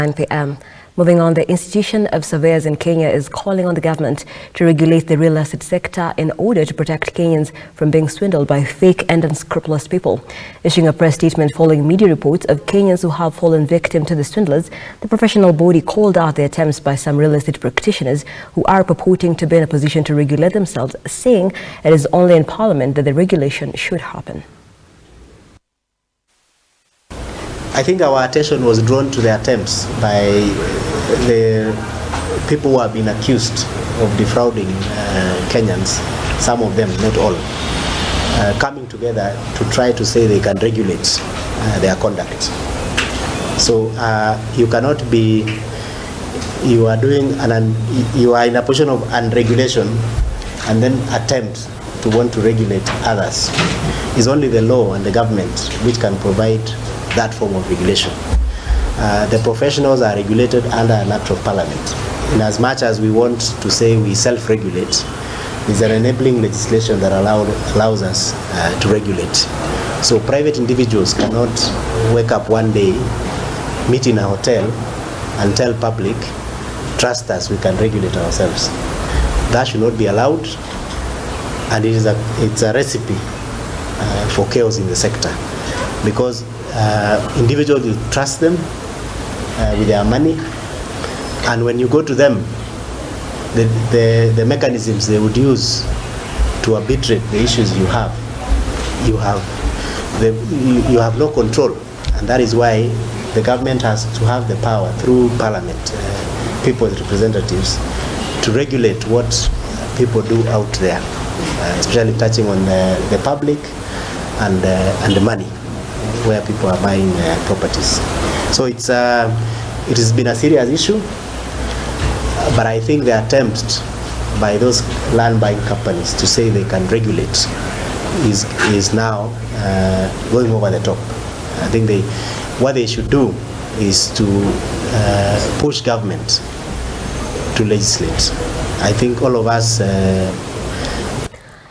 9 p.m. Moving on, the Institution of Surveyors in Kenya is calling on the government to regulate the real estate sector in order to protect Kenyans from being swindled by fake and unscrupulous people. Issuing a press statement following media reports of Kenyans who have fallen victim to the swindlers, the professional body called out the attempts by some real estate practitioners who are purporting to be in a position to regulate themselves, saying it is only in Parliament that the regulation should happen. I think our attention was drawn to the attempts by the people who have been accused of defrauding Kenyans, some of them, not all, coming together to try to say they can regulate their conduct. So you cannot be, you are in a position of unregulation and then attempt to want to regulate others. It's only the law and the government which can provide that form of regulation. The professionals are regulated under an act of parliament. In as much as we want to say we self-regulate, is an enabling legislation that allows us to regulate. So private individuals cannot wake up one day, meet in a hotel and tell public, trust us, we can regulate ourselves. That should not be allowed, and it's a recipe for chaos in the sector, because individuals will trust them with their money, and when you go to them, the mechanisms they would use to arbitrate the issues you have no control, and that is why the government has to have the power through parliament, people's representatives, to regulate what people do out there, especially touching on the public and the money where people are buying properties. So it has been a serious issue, but I think the attempt by those land buying companies to say they can regulate is now going over the top. I think what they should do is to push government to legislate. I think all of us